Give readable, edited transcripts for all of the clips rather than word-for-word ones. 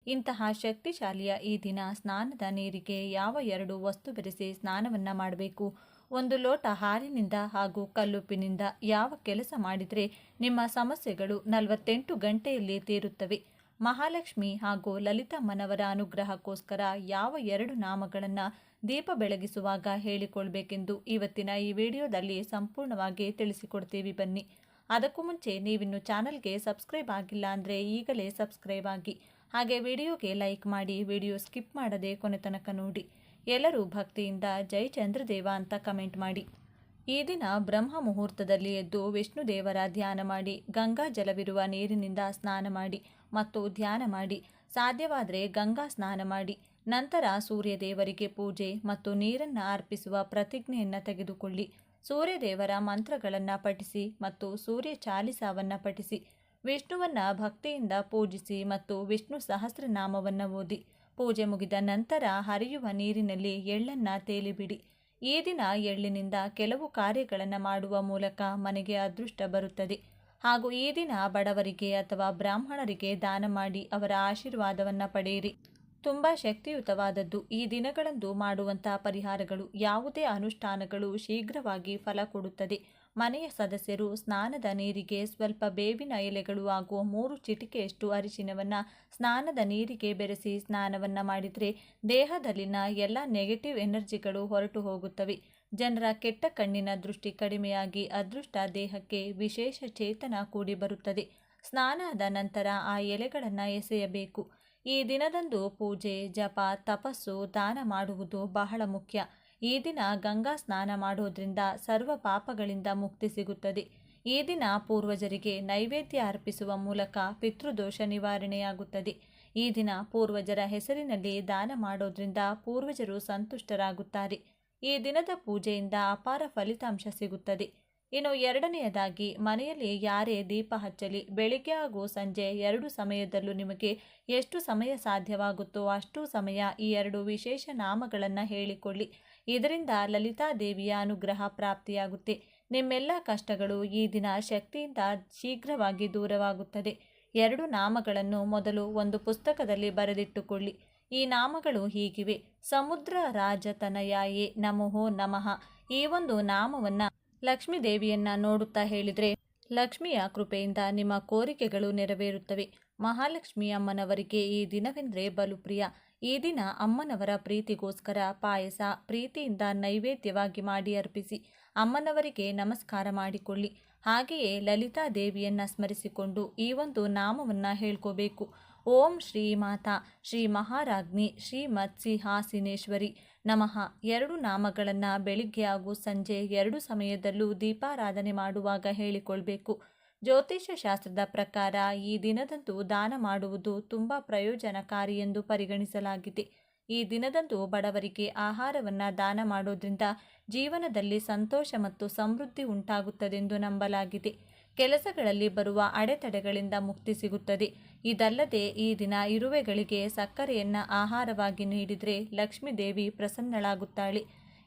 ಇಂತಹ ಶಕ್ತಿಶಾಲಿಯ ಈ ದಿನ ಸ್ನಾನದ ನೀರಿಗೆ ಯಾವ 2 ವಸ್ತು ಬೆರೆಸಿ ಸ್ನಾನವನ್ನು ಮಾಡಬೇಕು? 1 ಲೋಟ ಹಾಲಿನಿಂದ ಹಾಗೂ ಕಲ್ಲುಪ್ಪಿನಿಂದ ಯಾವ ಕೆಲಸ ಮಾಡಿದರೆ ನಿಮ್ಮ ಸಮಸ್ಯೆಗಳು 48 ಗಂಟೆಯಲ್ಲಿ ತೀರುತ್ತವೆ? ಮಹಾಲಕ್ಷ್ಮಿ ಹಾಗೂ ಲಲಿತಮ್ಮನವರ ಅನುಗ್ರಹಕ್ಕೋಸ್ಕರ ಯಾವ 2 ನಾಮಗಳನ್ನು ದೀಪ ಬೆಳಗಿಸುವಾಗ ಹೇಳಿಕೊಳ್ಬೇಕೆಂದು ಇವತ್ತಿನ ಈ ವಿಡಿಯೋದಲ್ಲಿ ಸಂಪೂರ್ಣವಾಗಿ ತಿಳಿಸಿಕೊಡ್ತೀವಿ ಬನ್ನಿ. ಅದಕ್ಕೂ ಮುಂಚೆ ನೀವಿನ್ನು ಚಾನಲ್ಗೆ ಸಬ್ಸ್ಕ್ರೈಬ್ ಆಗಿಲ್ಲ ಅಂದರೆ ಈಗಲೇ ಸಬ್ಸ್ಕ್ರೈಬ್ ಆಗಿ, ಹಾಗೆ ವಿಡಿಯೋಗೆ ಲೈಕ್ ಮಾಡಿ, ವಿಡಿಯೋ ಸ್ಕಿಪ್ ಮಾಡದೆ ಕೊನೆ ತನಕ ನೋಡಿ. ಎಲ್ಲರೂ ಭಕ್ತಿಯಿಂದ ಜೈ ಚಂದ್ರದೇವ ಅಂತ ಕಮೆಂಟ್ ಮಾಡಿ. ಈ ದಿನ ಬ್ರಹ್ಮ ಮುಹೂರ್ತದಲ್ಲಿ ಎದ್ದು ವಿಷ್ಣು ದೇವರ ಧ್ಯಾನ ಮಾಡಿ, ಗಂಗಾ ಜಲವಿರುವ ನೀರಿನಿಂದ ಸ್ನಾನ ಮಾಡಿ ಮತ್ತು ಧ್ಯಾನ ಮಾಡಿ. ಸಾಧ್ಯವಾದರೆ ಗಂಗಾ ಸ್ನಾನ ಮಾಡಿ. ನಂತರ ಸೂರ್ಯ ದೇವರಿಗೆ ಪೂಜೆ ಮತ್ತು ನೀರನ್ನು ಅರ್ಪಿಸುವ ಪ್ರತಿಜ್ಞೆಯನ್ನು ತೆಗೆದುಕೊಳ್ಳಿ. ಸೂರ್ಯದೇವರ ಮಂತ್ರಗಳನ್ನು ಪಠಿಸಿ ಮತ್ತು ಸೂರ್ಯ ಚಾಲಿಸವನ್ನು ಪಠಿಸಿ. ವಿಷ್ಣುವನ್ನು ಭಕ್ತಿಯಿಂದ ಪೂಜಿಸಿ ಮತ್ತು ವಿಷ್ಣು ಸಹಸ್ರನಾಮವನ್ನು ಓದಿ. ಪೂಜೆ ಮುಗಿದ ನಂತರ ಹರಿಯುವ ನೀರಿನಲ್ಲಿ ಎಳ್ಳನ್ನು ತೇಲಿಬಿಡಿ. ಈ ದಿನ ಎಳ್ಳಿನಿಂದ ಕೆಲವು ಕಾರ್ಯಗಳನ್ನು ಮಾಡುವ ಮೂಲಕ ಮನೆಗೆ ಅದೃಷ್ಟ ಬರುತ್ತದೆ. ಹಾಗೂ ಈ ದಿನ ಬಡವರಿಗೆ ಅಥವಾ ಬ್ರಾಹ್ಮಣರಿಗೆ ದಾನ ಮಾಡಿ ಅವರ ಆಶೀರ್ವಾದವನ್ನು ಪಡೆಯಿರಿ. ತುಂಬ ಶಕ್ತಿಯುತವಾದದ್ದು. ಈ ದಿನಗಳಂದು ಮಾಡುವಂತಹ ಪರಿಹಾರಗಳು, ಯಾವುದೇ ಅನುಷ್ಠಾನಗಳು ಶೀಘ್ರವಾಗಿ ಫಲ ಕೊಡುತ್ತದೆ. ಮನೆಯ ಸದಸ್ಯರು ಸ್ನಾನದ ನೀರಿಗೆ ಸ್ವಲ್ಪ ಬೇವಿನ ಎಲೆಗಳು ಹಾಗೂ 3 ಚಿಟಿಕೆಯಷ್ಟು ಅರಿಶಿನವನ್ನು ಸ್ನಾನದ ನೀರಿಗೆ ಬೆರೆಸಿ ಸ್ನಾನವನ್ನು ಮಾಡಿದರೆ ದೇಹದಲ್ಲಿನ ಎಲ್ಲ ನೆಗೆಟಿವ್ ಎನರ್ಜಿಗಳು ಹೊರಟು ಹೋಗುತ್ತವೆ. ಜನರ ಕೆಟ್ಟ ಕಣ್ಣಿನ ದೃಷ್ಟಿ ಕಡಿಮೆಯಾಗಿ ಅದೃಷ್ಟ ದೇಹಕ್ಕೆ ವಿಶೇಷ ಚೇತನ ಕೂಡಿ ಬರುತ್ತದೆ. ಸ್ನಾನದ ನಂತರ ಆ ಎಲೆಗಳನ್ನು ಎಸೆಯಬೇಕು. ಈ ದಿನದಂದು ಪೂಜೆ, ಜಪ, ತಪಸ್ಸು, ದಾನ ಮಾಡುವುದು ಬಹಳ ಮುಖ್ಯ. ಈ ದಿನ ಗಂಗಾ ಸ್ನಾನ ಮಾಡೋದ್ರಿಂದ ಸರ್ವ ಪಾಪಗಳಿಂದ ಮುಕ್ತಿ ಸಿಗುತ್ತದೆ. ಈ ದಿನ ಪೂರ್ವಜರಿಗೆ ನೈವೇದ್ಯ ಅರ್ಪಿಸುವ ಮೂಲಕ ಪಿತೃದೋಷ ನಿವಾರಣೆಯಾಗುತ್ತದೆ. ಈ ದಿನ ಪೂರ್ವಜರ ಹೆಸರಿನಲ್ಲಿ ದಾನ ಮಾಡೋದ್ರಿಂದ ಪೂರ್ವಜರು ಸಂತುಷ್ಟರಾಗುತ್ತಾರೆ. ಈ ದಿನದ ಪೂಜೆಯಿಂದ ಅಪಾರ ಫಲಿತಾಂಶ ಸಿಗುತ್ತದೆ. ಇನ್ನು ಎರಡನೆಯದಾಗಿ, ಮನೆಯಲ್ಲಿ ಯಾರೇ ದೀಪ ಹಚ್ಚಲಿ, ಬೆಳಿಗ್ಗೆ ಹಾಗೂ ಸಂಜೆ 2 ಸಮಯದಲ್ಲೂ ನಿಮಗೆ ಎಷ್ಟು ಸಮಯ ಸಾಧ್ಯವಾಗುತ್ತೋ ಅಷ್ಟು ಸಮಯ ಈ 2 ವಿಶೇಷ ನಾಮಗಳನ್ನು ಹೇಳಿಕೊಳ್ಳಿ. ಇದರಿಂದ ಲಲಿತಾದೇವಿಯ ಅನುಗ್ರಹ ಪ್ರಾಪ್ತಿಯಾಗುತ್ತೆ. ನಿಮ್ಮೆಲ್ಲ ಕಷ್ಟಗಳು ಈ ದಿನ ಶಕ್ತಿಯಿಂದ ಶೀಘ್ರವಾಗಿ ದೂರವಾಗುತ್ತದೆ. 2 ನಾಮಗಳನ್ನು ಮೊದಲು ಒಂದು ಪುಸ್ತಕದಲ್ಲಿ ಬರೆದಿಟ್ಟುಕೊಳ್ಳಿ. ಈ ನಾಮಗಳು ಹೀಗಿವೆ: ಸಮುದ್ರ ರಾಜತನಯಾಯೇ ನಮೋ ನಮಃ. ಈ ಒಂದು ನಾಮವನ್ನು ಲಕ್ಷ್ಮೀ ದೇವಿಯನ್ನ ನೋಡುತ್ತಾ ಹೇಳಿದರೆ ಲಕ್ಷ್ಮಿಯ ಕೃಪೆಯಿಂದ ನಿಮ್ಮ ಕೋರಿಕೆಗಳು ನೆರವೇರುತ್ತವೆ. ಮಹಾಲಕ್ಷ್ಮಿ ಅಮ್ಮನವರಿಗೆ ಈ ದಿನವೆಂದರೆ ಬಲು ಪ್ರಿಯ. ಈ ದಿನ ಅಮ್ಮನವರ ಪ್ರೀತಿಗೋಸ್ಕರ ಪಾಯಸ ಪ್ರೀತಿಯಿಂದ ನೈವೇದ್ಯವಾಗಿ ಮಾಡಿ ಅರ್ಪಿಸಿ ಅಮ್ಮನವರಿಗೆ ನಮಸ್ಕಾರ ಮಾಡಿಕೊಳ್ಳಿ. ಹಾಗೆಯೇ ಲಲಿತಾ ದೇವಿಯನ್ನು ಸ್ಮರಿಸಿಕೊಂಡು ಈ ಒಂದು ನಾಮವನ್ನು ಹೇಳ್ಕೋಬೇಕು: ಓಂ ಶ್ರೀ ಮಾತಾ ಶ್ರೀ ಮಹಾರಾಜ್ಞಿ ಶ್ರೀ ಮತ್ಸಿಂಹಾಸಿನೇಶ್ವರಿ ನಮಃ. 2 ನಾಮಗಳನ್ನು ಬೆಳಿಗ್ಗೆ ಹಾಗೂ ಸಂಜೆ 2 ಸಮಯದಲ್ಲೂ ದೀಪಾರಾಧನೆ ಮಾಡುವಾಗ ಹೇಳಿಕೊಳ್ಬೇಕು. ಜ್ಯೋತಿಷ್ಯ ಶಾಸ್ತ್ರದ ಪ್ರಕಾರ ಈ ದಿನದಂದು ದಾನ ಮಾಡುವುದು ತುಂಬ ಪ್ರಯೋಜನಕಾರಿ ಎಂದು ಪರಿಗಣಿಸಲಾಗಿದೆ. ಈ ದಿನದಂದು ಬಡವರಿಗೆ ಆಹಾರವನ್ನು ದಾನ ಮಾಡೋದ್ರಿಂದ ಜೀವನದಲ್ಲಿ ಸಂತೋಷ ಮತ್ತು ಸಮೃದ್ಧಿ ಉಂಟಾಗುತ್ತದೆಂದು ನಂಬಲಾಗಿದೆ. ಕೆಲಸಗಳಲ್ಲಿ ಬರುವ ಅಡೆತಡೆಗಳಿಂದ ಮುಕ್ತಿ ಸಿಗುತ್ತದೆ. ಇದಲ್ಲದೆ ಈ ದಿನ ಇರುವೆಗಳಿಗೆ ಸಕ್ಕರೆಯನ್ನು ಆಹಾರವಾಗಿ ನೀಡಿದರೆ ಲಕ್ಷ್ಮೀ ದೇವಿ ಪ್ರಸನ್ನಳಾಗುತ್ತಾಳೆ.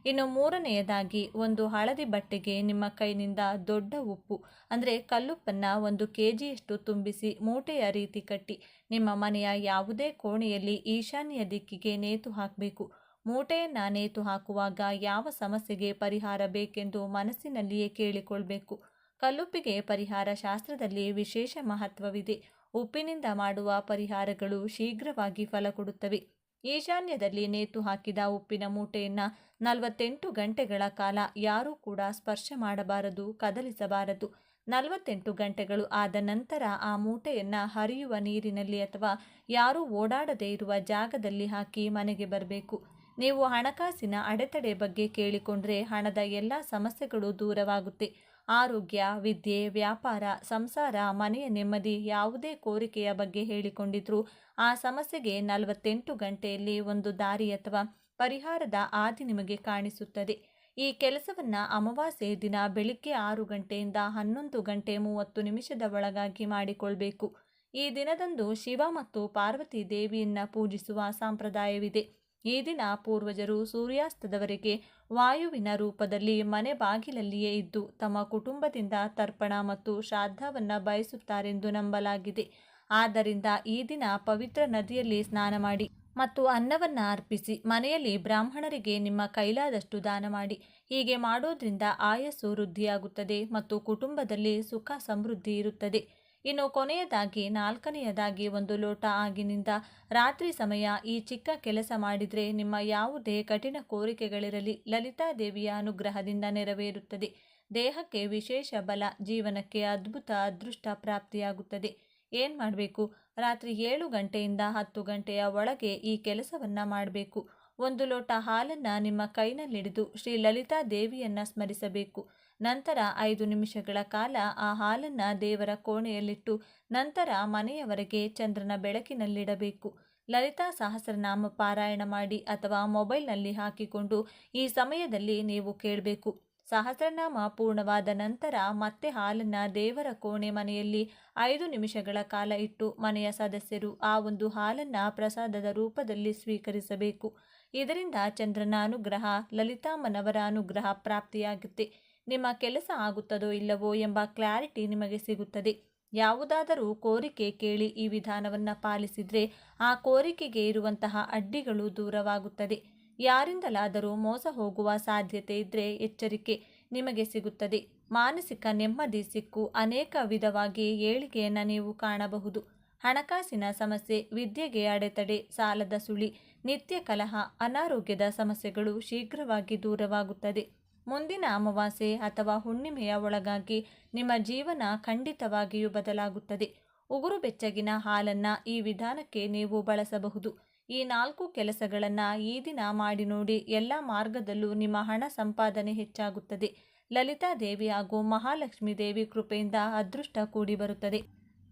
ಇನ್ನು ಮೂರನೆಯದಾಗಿ, ಒಂದು ಹಳದಿ ಬಟ್ಟೆಗೆ ನಿಮ್ಮ ಕೈನಿಂದ ದೊಡ್ಡ ಉಪ್ಪು ಅಂದರೆ ಕಲ್ಲುಪ್ಪನ್ನು 1 kgಯಷ್ಟು ತುಂಬಿಸಿ ಮೂಟೆಯ ರೀತಿ ಕಟ್ಟಿ ನಿಮ್ಮ ಮನೆಯ ಯಾವುದೇ ಕೋಣೆಯಲ್ಲಿ ಈಶಾನ್ಯ ದಿಕ್ಕಿಗೆ ನೇತು ಹಾಕಬೇಕು. ಮೂಟೆಯನ್ನು ನೇತು ಹಾಕುವಾಗ ಯಾವ ಸಮಸ್ಯೆಗೆ ಪರಿಹಾರ ಬೇಕೆಂದು ಮನಸ್ಸಿನಲ್ಲಿಯೇ ಕೇಳಿಕೊಳ್ಬೇಕು. ಕಲ್ಲುಪ್ಪಿಗೆ ಪರಿಹಾರ ಶಾಸ್ತ್ರದಲ್ಲಿ ವಿಶೇಷ ಮಹತ್ವವಿದೆ. ಉಪ್ಪಿನಿಂದ ಮಾಡುವ ಪರಿಹಾರಗಳು ಶೀಘ್ರವಾಗಿ ಫಲ ಕೊಡುತ್ತವೆ. ಈಶಾನ್ಯದಲ್ಲಿ ನೇತು ಹಾಕಿದ ಉಪ್ಪಿನ ಮೂಟೆಯನ್ನು 48 ಗಂಟೆಗಳ ಕಾಲ ಯಾರೂ ಕೂಡ ಸ್ಪರ್ಶ ಮಾಡಬಾರದು, ಕದಲಿಸಬಾರದು. 48 ಗಂಟೆಗಳು ಆದ ನಂತರ ಆ ಮೂಟೆಯನ್ನು ಹರಿಯುವ ನೀರಿನಲ್ಲಿ ಅಥವಾ ಯಾರೂ ಓಡಾಡದೇ ಇರುವ ಜಾಗದಲ್ಲಿ ಹಾಕಿ ಮನೆಗೆ ಬರಬೇಕು. ನೀವು ಹಣಕಾಸಿನ ಅಡೆತಡೆ ಬಗ್ಗೆ ಕೇಳಿಕೊಂಡ್ರೆ ಹಣದ ಎಲ್ಲ ಸಮಸ್ಯೆಗಳು ದೂರವಾಗುತ್ತೆ. ಆರೋಗ್ಯ, ವಿದ್ಯೆ, ವ್ಯಾಪಾರ, ಸಂಸಾರ, ಮನೆಯ ನೆಮ್ಮದಿ, ಯಾವುದೇ ಕೋರಿಕೆಯ ಬಗ್ಗೆ ಹೇಳಿಕೊಂಡಿದ್ರೂ ಆ ಸಮಸ್ಯೆಗೆ 48 ಗಂಟೆಯಲ್ಲಿ ಒಂದು ದಾರಿ ಅಥವಾ ಪರಿಹಾರದ ಹಾದಿ ನಿಮಗೆ ಕಾಣಿಸುತ್ತದೆ. ಈ ಕೆಲಸವನ್ನು ಅಮಾವಾಸ್ಯೆ ದಿನ ಬೆಳಿಗ್ಗೆ 6 ಗಂಟೆಯಿಂದ 11 ಗಂಟೆ 30 ನಿಮಿಷದ ಒಳಗಾಗಿ ಮಾಡಿಕೊಳ್ಬೇಕು. ಈ ದಿನದಂದು ಶಿವ ಮತ್ತು ಪಾರ್ವತಿ ದೇವಿಯನ್ನು ಪೂಜಿಸುವ ಸಂಪ್ರದಾಯವಿದೆ. ಈ ದಿನ ಪೂರ್ವಜರು ಸೂರ್ಯಾಸ್ತದವರೆಗೆ ವಾಯುವಿನ ರೂಪದಲ್ಲಿ ಮನೆ ಬಾಗಿಲಲ್ಲಿಯೇ ಇದ್ದು ತಮ್ಮ ಕುಟುಂಬದಿಂದ ತರ್ಪಣ ಮತ್ತು ಶ್ರಾದ್ದವನ್ನು ಬಯಸುತ್ತಾರೆಂದು ನಂಬಲಾಗಿದೆ. ಆದ್ದರಿಂದ ಈ ದಿನ ಪವಿತ್ರ ನದಿಯಲ್ಲಿ ಸ್ನಾನ ಮಾಡಿ ಮತ್ತು ಅನ್ನವನ್ನು ಅರ್ಪಿಸಿ ಮನೆಯಲ್ಲಿ ಬ್ರಾಹ್ಮಣರಿಗೆ ನಿಮ್ಮ ಕೈಲಾದಷ್ಟು ದಾನ ಮಾಡಿ. ಹೀಗೆ ಮಾಡೋದ್ರಿಂದ ಆಯಸ್ಸು ವೃದ್ಧಿಯಾಗುತ್ತದೆ ಮತ್ತು ಕುಟುಂಬದಲ್ಲಿ ಸುಖ ಸಮೃದ್ಧಿ ಇರುತ್ತದೆ. ಇನ್ನು ಕೊನೆಯದಾಗಿ 4ನೆಯದಾಗಿ 1 ಲೋಟ ಆಗಿನಿಂದ ರಾತ್ರಿ ಸಮಯ ಈ ಚಿಕ್ಕ ಕೆಲಸ ಮಾಡಿದರೆ ನಿಮ್ಮ ಯಾವುದೇ ಕಠಿಣ ಕೋರಿಕೆಗಳಿರಲಿ ಲಲಿತಾದೇವಿಯ ಅನುಗ್ರಹದಿಂದ ನೆರವೇರುತ್ತದೆ. ದೇಹಕ್ಕೆ ವಿಶೇಷ ಬಲ, ಜೀವನಕ್ಕೆ ಅದ್ಭುತ ಅದೃಷ್ಟ ಪ್ರಾಪ್ತಿಯಾಗುತ್ತದೆ. ಏನು ಮಾಡಬೇಕು? ರಾತ್ರಿ 7 ಗಂಟೆಯಿಂದ 10 ಗಂಟೆಯ ಒಳಗೆ ಈ ಕೆಲಸವನ್ನು ಮಾಡಬೇಕು. 1 ಲೋಟ ಹಾಲನ್ನು ನಿಮ್ಮ ಕೈನಲ್ಲಿಡಿದು ಶ್ರೀ ಲಲಿತಾ ದೇವಿಯನ್ನು ಸ್ಮರಿಸಬೇಕು. ನಂತರ 5 ನಿಮಿಷಗಳ ಕಾಲ ಆ ಹಾಲನ್ನು ದೇವರ ಕೋಣೆಯಲ್ಲಿಟ್ಟು ನಂತರ ಮನೆಯವರೆಗೆ ಚಂದ್ರನ ಬೆಳಕಿನಲ್ಲಿಡಬೇಕು. ಲಲಿತಾ ಸಹಸ್ರನಾಮ ಪಾರಾಯಣ ಮಾಡಿ ಅಥವಾ ಮೊಬೈಲ್ನಲ್ಲಿ ಹಾಕಿಕೊಂಡು ಈ ಸಮಯದಲ್ಲಿ ನೀವು ಕೇಳಬೇಕು. ಸಹಸ್ರನಾಮ ಪೂರ್ಣವಾದ ನಂತರ ಮತ್ತೆ ಹಾಲನ್ನು ದೇವರ ಕೋಣೆ ಮನೆಯಲ್ಲಿ 5 ನಿಮಿಷಗಳ ಕಾಲ ಇಟ್ಟು ಮನೆಯ ಸದಸ್ಯರು ಆ ಒಂದು ಹಾಲನ್ನು ಪ್ರಸಾದದ ರೂಪದಲ್ಲಿ ಸ್ವೀಕರಿಸಬೇಕು. ಇದರಿಂದ ಚಂದ್ರನ ಅನುಗ್ರಹ, ಲಲಿತಾಮ್ಮನವರ ಅನುಗ್ರಹ ಪ್ರಾಪ್ತಿಯಾಗುತ್ತೆ. ನಿಮ್ಮ ಕೆಲಸ ಆಗುತ್ತದೋ ಇಲ್ಲವೋ ಎಂಬ ಕ್ಲಾರಿಟಿ ನಿಮಗೆ ಸಿಗುತ್ತದೆ. ಯಾವುದಾದರೂ ಕೋರಿಕೆ ಕೇಳಿ ಈ ವಿಧಾನವನ್ನು ಪಾಲಿಸಿದರೆ ಆ ಕೋರಿಕೆಗೆ ಇರುವಂತಹ ಅಡ್ಡಿಗಳು ದೂರವಾಗುತ್ತದೆ. ಯಾರಿಂದಲಾದರೂ ಮೋಸ ಹೋಗುವ ಸಾಧ್ಯತೆ ಇದ್ದರೆ ಎಚ್ಚರಿಕೆ ನಿಮಗೆ ಸಿಗುತ್ತದೆ. ಮಾನಸಿಕ ನೆಮ್ಮದಿ ಸಿಕ್ಕು ಅನೇಕ ವಿಧವಾಗಿ ಏಳಿಗೆಯನ್ನು ನೀವು ಕಾಣಬಹುದು. ಹಣಕಾಸಿನ ಸಮಸ್ಯೆ, ವಿದ್ಯೆಗೆ ಅಡೆತಡೆ, ಸಾಲದ ಸುಳಿ, ನಿತ್ಯ ಕಲಹ, ಅನಾರೋಗ್ಯದ ಸಮಸ್ಯೆಗಳು ಶೀಘ್ರವಾಗಿ ದೂರವಾಗುತ್ತದೆ. ಮುಂದಿನ ಅಮಾವಾಸ್ಯೆ ಅಥವಾ ಹುಣ್ಣಿಮೆಯ ಒಳಗಾಗಿ ನಿಮ್ಮ ಜೀವನ ಖಂಡಿತವಾಗಿಯೂ ಬದಲಾಗುತ್ತದೆ. ಉಗುರು ಬೆಚ್ಚಗಿನ ಹಾಲನ್ನು ಈ ವಿಧಾನಕ್ಕೆ ನೀವು ಬಳಸಬಹುದು. ಈ 4 ಕೆಲಸಗಳನ್ನು ಈ ದಿನ ಮಾಡಿ ನೋಡಿ. ಎಲ್ಲ ಮಾರ್ಗದಲ್ಲೂ ನಿಮ್ಮ ಹಣ ಸಂಪಾದನೆ ಹೆಚ್ಚಾಗುತ್ತದೆ. ಲಲಿತಾ ದೇವಿ ಹಾಗೂ ಮಹಾಲಕ್ಷ್ಮೀ ದೇವಿ ಕೃಪೆಯಿಂದ ಅದೃಷ್ಟ ಕೂಡಿ ಬರುತ್ತದೆ.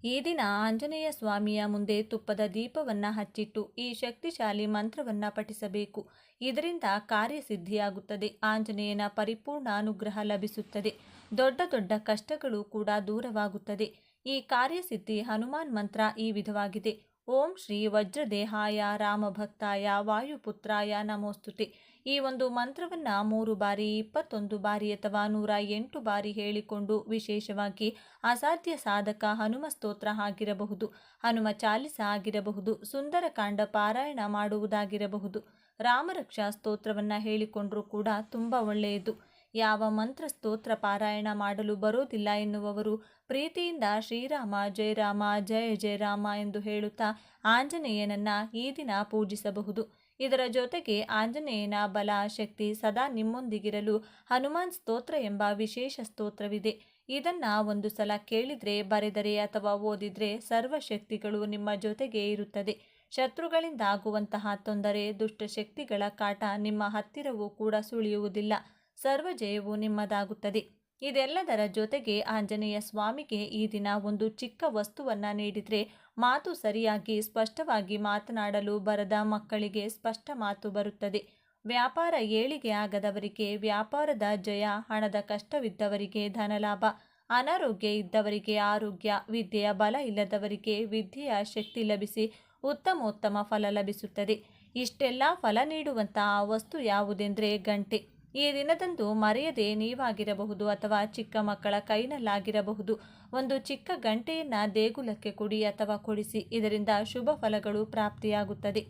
ಈ ದಿನ ಆಂಜನೇಯ ಸ್ವಾಮಿಯ ಮುಂದೆ ತುಪ್ಪದ ದೀಪವನ್ನು ಹಚ್ಚಿಟ್ಟು ಈ ಶಕ್ತಿಶಾಲಿ ಮಂತ್ರವನ್ನು ಪಠಿಸಬೇಕು. ಇದರಿಂದ ಕಾರ್ಯಸಿದ್ಧಿಯಾಗುತ್ತದೆ. ಆಂಜನೇಯನ ಪರಿಪೂರ್ಣ ಅನುಗ್ರಹ ಲಭಿಸುತ್ತದೆ. ದೊಡ್ಡ ದೊಡ್ಡ ಕಷ್ಟಗಳು ಕೂಡ ದೂರವಾಗುತ್ತದೆ. ಈ ಕಾರ್ಯಸಿದ್ಧಿ ಹನುಮಾನ್ ಮಂತ್ರ ಈ ವಿಧವಾಗಿದೆ. ಓಂ ಶ್ರೀ ವಜ್ರದೇಹಾಯ ರಾಮಭಕ್ತಾಯ ವಾಯುಪುತ್ರಾಯ ನಮೋಸ್ತುತೆ. ಈ ಒಂದು ಮಂತ್ರವನ್ನು 3 ಬಾರಿ, 21 ಬಾರಿ ಅಥವಾ 108 ಬಾರಿ ಹೇಳಿಕೊಂಡು ವಿಶೇಷವಾಗಿ ಅಸಾಧ್ಯ ಸಾಧಕ ಹನುಮ ಸ್ತೋತ್ರ ಆಗಿರಬಹುದು, ಹನುಮ ಚಾಲಿಸ ಆಗಿರಬಹುದು, ಸುಂದರಕಾಂಡ ಪಾರಾಯಣ ಮಾಡುವುದಾಗಿರಬಹುದು, ರಾಮರಕ್ಷಾ ಸ್ತೋತ್ರವನ್ನು ಹೇಳಿಕೊಂಡರೂ ಕೂಡ ತುಂಬ ಒಳ್ಳೆಯದು. ಯಾವ ಮಂತ್ರ ಸ್ತೋತ್ರ ಪಾರಾಯಣ ಮಾಡಲು ಬರೋದಿಲ್ಲ ಎನ್ನುವವರು ಪ್ರೀತಿಯಿಂದ ಶ್ರೀರಾಮ ಜಯ ರಾಮ ಜಯ ಜಯ ರಾಮ ಎಂದು ಹೇಳುತ್ತಾ ಆಂಜನೇಯನನ್ನು ಈ ದಿನ ಪೂಜಿಸಬಹುದು. ಇದರ ಜೊತೆಗೆ ಆಂಜನೇಯನ ಬಲ ಶಕ್ತಿ ಸದಾ ನಿಮ್ಮೊಂದಿಗಿರಲು ಹನುಮಾನ್ ಸ್ತೋತ್ರ ಎಂಬ ವಿಶೇಷ ಸ್ತೋತ್ರವಿದೆ. ಇದನ್ನು ಒಂದು ಸಲ ಕೇಳಿದರೆ, ಬರೆದರೆ ಅಥವಾ ಓದಿದರೆ ಸರ್ವಶಕ್ತಿಗಳು ನಿಮ್ಮ ಜೊತೆಗೆ ಇರುತ್ತದೆ. ಶತ್ರುಗಳಿಂದ ಆಗುವಂತಹ ತೊಂದರೆ, ದುಷ್ಟಶಕ್ತಿಗಳ ಕಾಟ ನಿಮ್ಮ ಹತ್ತಿರವೂ ಕೂಡ ಸುಳಿಯುವುದಿಲ್ಲ. ಸರ್ವಜಯವು ನಿಮ್ಮದಾಗುತ್ತದೆ. ಇದೆಲ್ಲದರ ಜೊತೆಗೆ ಆಂಜನೇಯ ಸ್ವಾಮಿಗೆ ಈ ದಿನ ಒಂದು ಚಿಕ್ಕ ವಸ್ತುವನ್ನು ನೀಡಿದರೆ ಮಾತು ಸರಿಯಾಗಿ ಸ್ಪಷ್ಟವಾಗಿ ಮಾತನಾಡಲು ಬರದ ಮಕ್ಕಳಿಗೆ ಸ್ಪಷ್ಟ ಮಾತು ಬರುತ್ತದೆ. ವ್ಯಾಪಾರ ಏಳಿಗೆ ಆಗದವರಿಗೆ ವ್ಯಾಪಾರದ ಜಯ, ಹಣದ ಕಷ್ಟವಿದ್ದವರಿಗೆ ಧನಲಾಭ, ಅನಾರೋಗ್ಯ ಇದ್ದವರಿಗೆ ಆರೋಗ್ಯ, ವಿದ್ಯೆಯ ಬಲ ಇಲ್ಲದವರಿಗೆ ವಿದ್ಯೆಯ ಶಕ್ತಿ ಲಭಿಸಿ ಉತ್ತಮೋತ್ತಮ ಫಲ ಲಭಿಸುತ್ತದೆ. ಇಷ್ಟೆಲ್ಲ ಫಲ ನೀಡುವಂತಹ ವಸ್ತು ಯಾವುದೆಂದರೆ ಗಂಟೆ. ಈ ದಿನದಂದು ಮರೆಯದೆ ನೀವಾಗಿರಬಹುದು ಅಥವಾ ಚಿಕ್ಕ ಮಕ್ಕಳ ಕೈನಲ್ಲಾಗಿರಬಹುದು ಒಂದು ಚಿಕ್ಕ ಗಂಟೆಯನ್ನು ದೇಗುಲಕ್ಕೆ ಕೊಡಿ ಅಥವಾ ಕೊಡಿಸಿ. ಇದರಿಂದ ಶುಭ ಫಲಗಳು ಪ್ರಾಪ್ತಿಯಾಗುತ್ತದೆ.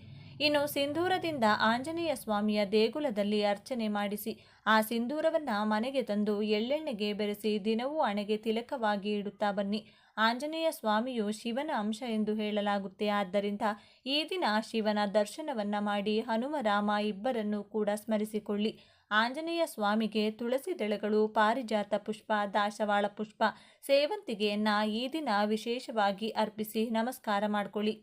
ಇನ್ನು ಸಿಂಧೂರದಿಂದ ಆಂಜನೇಯ ಸ್ವಾಮಿಯ ದೇಗುಲದಲ್ಲಿ ಅರ್ಚನೆ ಮಾಡಿಸಿ ಆ ಸಿಂಧೂರವನ್ನು ಮನೆಗೆ ತಂದು ಎಳ್ಳೆಣ್ಣೆಗೆ ಬೆರೆಸಿ ದಿನವೂ ಹಣೆಗೆ ತಿಲಕವಾಗಿ ಇಡುತ್ತಾ ಬನ್ನಿ. ಆಂಜನೇಯ ಸ್ವಾಮಿಯು ಶಿವನ ಅಂಶ ಎಂದು ಹೇಳಲಾಗುತ್ತೆ. ಆದ್ದರಿಂದ ಈ ದಿನ ಶಿವನ ದರ್ಶನವನ್ನು ಮಾಡಿ ಹನುಮರಾಮ ಇಬ್ಬರನ್ನು ಕೂಡ ಸ್ಮರಿಸಿಕೊಳ್ಳಿ. ಆಂಜನೇಯ ಸ್ವಾಮಿಗೆ ತುಳಸಿ ದಳಗಳು, ಪಾರಿಜಾತ ಪುಷ್ಪ, ದಾಸವಾಳ ಪುಷ್ಪ, ಸೇವಂತಿಗೆಯನ್ನು ಈ ದಿನ ವಿಶೇಷವಾಗಿ ಅರ್ಪಿಸಿ ನಮಸ್ಕಾರ ಮಾಡಿಕೊಳ್ಳಿ.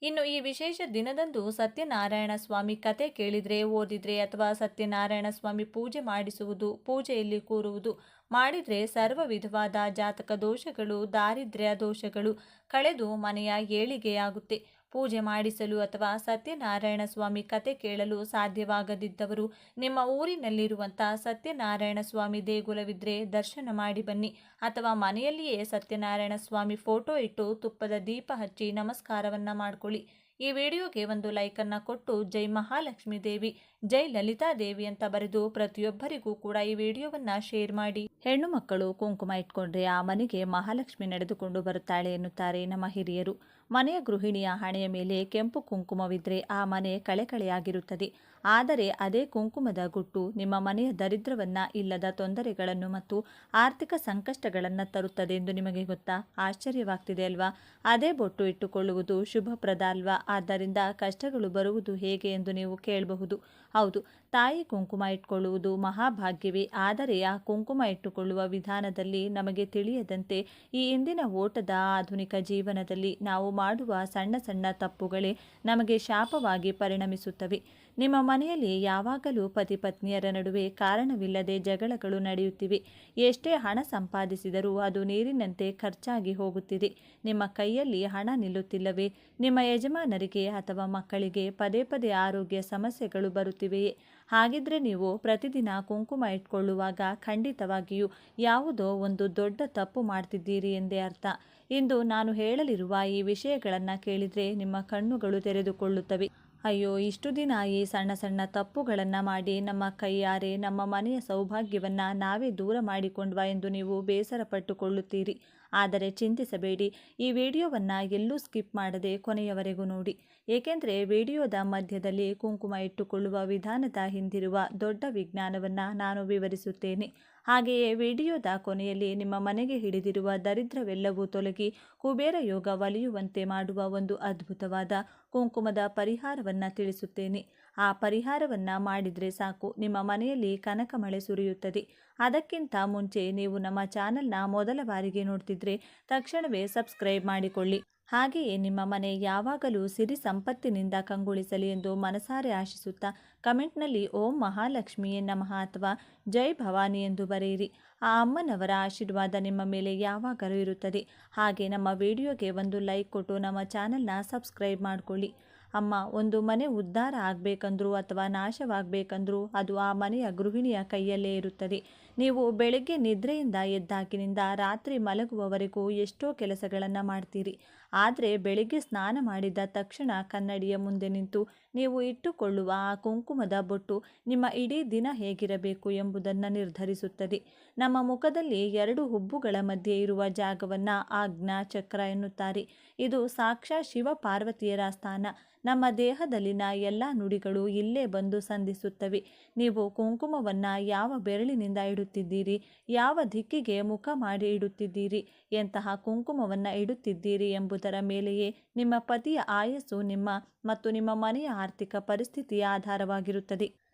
ಇನ್ನು ಈ ವಿಶೇಷ ದಿನದಂದು ಸತ್ಯನಾರಾಯಣ ಸ್ವಾಮಿ ಕತೆ ಕೇಳಿದರೆ, ಓದಿದರೆ ಅಥವಾ ಸತ್ಯನಾರಾಯಣ ಸ್ವಾಮಿ ಪೂಜೆ ಮಾಡಿಸುವುದು, ಪೂಜೆಯಲ್ಲಿ ಕೂರುವುದು ಮಾಡಿದರೆ ಸರ್ವ ವಿಧವಾದ ಜಾತಕ ದೋಷಗಳು, ದಾರಿದ್ರ್ಯ ದೋಷಗಳು ಕಳೆದು ಮನೆಯ ಏಳಿಗೆಯಾಗುತ್ತೆ. ಪೂಜೆ ಮಾಡಿಸಲು ಅಥವಾ ಸತ್ಯನಾರಾಯಣ ಸ್ವಾಮಿ ಕತೆ ಕೇಳಲು ಸಾಧ್ಯವಾಗದಿದ್ದವರು ನಿಮ್ಮ ಊರಿನಲ್ಲಿರುವಂಥ ಸತ್ಯನಾರಾಯಣ ಸ್ವಾಮಿ ದೇಗುಲವಿದ್ದರೆ ದರ್ಶನ ಮಾಡಿ ಬನ್ನಿ. ಅಥವಾ ಮನೆಯಲ್ಲಿಯೇ ಸತ್ಯನಾರಾಯಣ ಸ್ವಾಮಿ ಫೋಟೋ ಇಟ್ಟು ತುಪ್ಪದ ದೀಪ ಹಚ್ಚಿ ನಮಸ್ಕಾರವನ್ನು ಮಾಡಿಕೊಳ್ಳಿ. ಈ ವಿಡಿಯೋಗೆ ಒಂದು ಲೈಕನ್ನು ಕೊಟ್ಟು ಜೈ ಮಹಾಲಕ್ಷ್ಮೀ ದೇವಿ, ಜೈ ಲಲಿತಾ ದೇವಿ ಅಂತ ಬರೆದು ಪ್ರತಿಯೊಬ್ಬರಿಗೂ ಕೂಡ ಈ ವಿಡಿಯೋವನ್ನು ಶೇರ್ ಮಾಡಿ. ಹೆಣ್ಣು ಮಕ್ಕಳು ಕುಂಕುಮ ಇಟ್ಕೊಂಡ್ರೆ ಆ ಮನೆಗೆ ಮಹಾಲಕ್ಷ್ಮಿ ನಡೆದುಕೊಂಡು ಬರುತ್ತಾಳೆ ಎನ್ನುತ್ತಾರೆ ನಮ್ಮ ಹಿರಿಯರು. ಮನೆಯ ಗೃಹಿಣಿಯ ಹಣೆಯ ಮೇಲೆ ಕೆಂಪು ಕುಂಕುಮವಿದ್ರೆ ಆ ಮನೆ ಕಳೆಕಳೆಯಾಗಿರುತ್ತದೆ. ಆದರೆ ಅದೇ ಕುಂಕುಮದ ಗುಟ್ಟು ನಿಮ್ಮ ಮನೆಯ ದರಿದ್ರವನ್ನ, ಇಲ್ಲದ ತೊಂದರೆಗಳನ್ನು ಮತ್ತು ಆರ್ಥಿಕ ಸಂಕಷ್ಟಗಳನ್ನು ತರುತ್ತದೆ ಎಂದು ನಿಮಗೆ ಗೊತ್ತಾ? ಆಶ್ಚರ್ಯವಾಗ್ತಿದೆ ಅಲ್ವಾ? ಅದೇ ಬೊಟ್ಟು ಇಟ್ಟುಕೊಳ್ಳುವುದು ಶುಭಪ್ರದ ಅಲ್ವಾ? ಆದ್ದರಿಂದ ಕಷ್ಟಗಳು ಬರುವುದು ಹೇಗೆ ಎಂದು ನೀವು ಕೇಳಬಹುದು. ಹೌದು, ತಾಯಿ ಕುಂಕುಮ ಇಟ್ಕೊಳ್ಳುವುದು ಮಹಾಭಾಗ್ಯವೇ. ಆದರೆ ಆ ಕುಂಕುಮ ಇಟ್ಟುಕೊಳ್ಳುವ ವಿಧಾನದಲ್ಲಿ ನಮಗೆ ತಿಳಿಯದಂತೆ ಈ ಇಂದಿನ ಓಟದ ಆಧುನಿಕ ಜೀವನದಲ್ಲಿ ನಾವು ಮಾಡುವ ಸಣ್ಣ ಸಣ್ಣ ತಪ್ಪುಗಳೇ ನಮಗೆ ಶಾಪವಾಗಿ ಪರಿಣಮಿಸುತ್ತವೆ. ನಿಮ್ಮ ಮನೆಯಲ್ಲಿ ಯಾವಾಗಲೂ ಪತಿ ಪತ್ನಿಯರ ನಡುವೆ ಕಾರಣವಿಲ್ಲದೆ ಜಗಳಗಳು ನಡೆಯುತ್ತಿವೆ. ಎಷ್ಟೇ ಹಣ ಸಂಪಾದಿಸಿದರೂ ಅದು ನೀರಿನಂತೆ ಖರ್ಚಾಗಿ ಹೋಗುತ್ತಿದೆ. ನಿಮ್ಮ ಕೈಯಲ್ಲಿ ಹಣ ನಿಲ್ಲುತ್ತಿಲ್ಲವೇ? ನಿಮ್ಮ ಯಜಮಾನರಿಗೆ ಅಥವಾ ಮಕ್ಕಳಿಗೆ ಪದೇ ಪದೇ ಆರೋಗ್ಯ ಸಮಸ್ಯೆಗಳು ಬರುತ್ತಿವೆಯೇ? ಹಾಗಿದ್ರೆ ನೀವು ಪ್ರತಿದಿನ ಕುಂಕುಮ ಇಟ್ಕೊಳ್ಳುವಾಗ ಖಂಡಿತವಾಗಿಯೂ ಯಾವುದೋ ಒಂದು ದೊಡ್ಡ ತಪ್ಪು ಮಾಡ್ತಿದ್ದೀರಿ ಎಂದೇ ಅರ್ಥ. ಇಂದು ನಾನು ಹೇಳಲಿರುವ ಈ ವಿಷಯಗಳನ್ನು ಕೇಳಿದರೆ ನಿಮ್ಮ ಕಣ್ಣುಗಳು ತೆರೆದುಕೊಳ್ಳುತ್ತವೆ. ಅಯ್ಯೋ, ಇಷ್ಟು ದಿನ ಈ ಸಣ್ಣ ಸಣ್ಣ ತಪ್ಪುಗಳನ್ನು ಮಾಡಿ ನಮ್ಮ ಕೈಯಾರೆ ನಮ್ಮ ಮನೆಯ ಸೌಭಾಗ್ಯವನ್ನು ನಾವೇ ದೂರ ಮಾಡಿಕೊಂಡ್ವಾ ಎಂದು ನೀವು ಬೇಸರ ಪಟ್ಟುಕೊಳ್ಳುತ್ತೀರಿ. ಆದರೆ ಚಿಂತಿಸಬೇಡಿ, ಈ ವಿಡಿಯೋವನ್ನು ಎಲ್ಲೂ ಸ್ಕಿಪ್ ಮಾಡದೆ ಕೊನೆಯವರೆಗೂ ನೋಡಿ. ಏಕೆಂದರೆ ವಿಡಿಯೋದ ಮಧ್ಯದಲ್ಲಿ ಕುಂಕುಮ ಇಟ್ಟುಕೊಳ್ಳುವ ವಿಧಾನದ ಹಿಂದಿರುವ ದೊಡ್ಡ ವಿಜ್ಞಾನವನ್ನು ನಾನು ವಿವರಿಸುತ್ತೇನೆ. ಹಾಗೆಯೇ ವಿಡಿಯೋದ ಕೊನೆಯಲ್ಲಿ ನಿಮ್ಮ ಮನೆಗೆ ಹಿಡಿದಿರುವ ದರಿದ್ರವೆಲ್ಲವೂ ತೊಲಗಿ ಕುಬೇರ ಯೋಗ ಒಲಿಯುವಂತೆ ಮಾಡುವ ಒಂದು ಅದ್ಭುತವಾದ ಕುಂಕುಮದ ಪರಿಹಾರವನ್ನು ತಿಳಿಸುತ್ತೇನೆ. ಆ ಪರಿಹಾರವನ್ನು ಮಾಡಿದರೆ ಸಾಕು, ನಿಮ್ಮ ಮನೆಯಲ್ಲಿ ಕನಕ ಮಳೆ ಸುರಿಯುತ್ತದೆ. ಅದಕ್ಕಿಂತ ಮುಂಚೆ ನೀವು ನಮ್ಮ ಚಾನಲ್ನ ಮೊದಲ ಬಾರಿಗೆ ನೋಡ್ತಿದ್ರೆ ತಕ್ಷಣವೇ ಸಬ್ಸ್ಕ್ರೈಬ್ ಮಾಡಿಕೊಳ್ಳಿ. ಹಾಗೆಯೇ ನಿಮ್ಮ ಮನೆ ಯಾವಾಗಲೂ ಸಿರಿ ಸಂಪತ್ತಿನಿಂದ ಕಂಗೊಳಿಸಲಿ ಎಂದು ಮನಸಾರೆ ಆಶಿಸುತ್ತಾ ಕಮೆಂಟ್ನಲ್ಲಿ ಓಂ ಮಹಾಲಕ್ಷ್ಮಿಯೇ ನಮಃ ಅಥವಾ ಜೈ ಭವಾನಿ ಎಂದು ಬರೆಯಿರಿ. ಆ ಅಮ್ಮನವರ ಆಶೀರ್ವಾದ ನಿಮ್ಮ ಮೇಲೆ ಯಾವಾಗಲೂ ಇರುತ್ತದೆ. ಹಾಗೆ ನಮ್ಮ ವಿಡಿಯೋಗೆ ಒಂದು ಲೈಕ್ ಕೊಟ್ಟು ನಮ್ಮ ಚಾನಲ್ನ ಸಬ್ಸ್ಕ್ರೈಬ್ ಮಾಡಿಕೊಳ್ಳಿ. ಅಮ್ಮ, ಒಂದು ಮನೆ ಉದ್ಧಾರ ಆಗಬೇಕಂದ್ರೂ ಅಥವಾ ನಾಶವಾಗಬೇಕಂದ್ರೂ ಅದು ಆ ಮನೆಯ ಗೃಹಿಣಿಯ ಕೈಯಲ್ಲೇ ಇರುತ್ತದೆ. ನೀವು ಬೆಳಗ್ಗೆ ನಿದ್ರೆಯಿಂದ ಎದ್ದಾಗಿನಿಂದ ರಾತ್ರಿ ಮಲಗುವವರೆಗೂ ಎಷ್ಟೋ ಕೆಲಸಗಳನ್ನು ಮಾಡ್ತೀರಿ. ಆದರೆ ಬೆಳಿಗ್ಗೆ ಸ್ನಾನ ಮಾಡಿದ ತಕ್ಷಣ ಕನ್ನಡಿಯ ಮುಂದೆ ನಿಂತು ನೀವು ಇಟ್ಟುಕೊಳ್ಳುವ ಆ ಕುಂಕುಮದ ಬೊಟ್ಟು ನಿಮ್ಮ ಇಡೀ ದಿನ ಹೇಗಿರಬೇಕು ಎಂಬುದನ್ನು ನಿರ್ಧರಿಸುತ್ತದೆ. ನಮ್ಮ ಮುಖದಲ್ಲಿ ಎರಡು ಹುಬ್ಬುಗಳ ಮಧ್ಯೆ ಇರುವ ಜಾಗವನ್ನು ಆಜ್ಞಾ ಚಕ್ರ ಎನ್ನುತ್ತಾರೆ. ಇದು ಸಾಕ್ಷಾತ್ ಶಿವ ಪಾರ್ವತಿಯರ ಸ್ಥಾನ. ನಮ್ಮ ದೇಹದಲ್ಲಿನ ಎಲ್ಲ ನುಡಿಗಳು ಇಲ್ಲೇ ಬಂದು ಸಂಧಿಸುತ್ತವೆ. ನೀವು ಕುಂಕುಮವನ್ನು ಯಾವ ಬೆರಳಿನಿಂದ ಇಡುತ್ತಿದ್ದೀರಿ, ಯಾವ ದಿಕ್ಕಿಗೆ ಮುಖ ಮಾಡಿ ಇಡುತ್ತಿದ್ದೀರಿ, ಎಂತಹ ಕುಂಕುಮವನ್ನು ಇಡುತ್ತಿದ್ದೀರಿ ಎಂಬುದರ ಮೇಲೆಯೇ ನಿಮ್ಮ ಪತಿಯ ಆಯಸ್ಸು, ನಿಮ್ಮ ಮತ್ತು ನಿಮ್ಮ ಮನೆಯ ಆರ್ಥಿಕ ಪರಿಸ್ಥಿತಿಯ ಆಧಾರವಾಗಿರುತ್ತದೆ.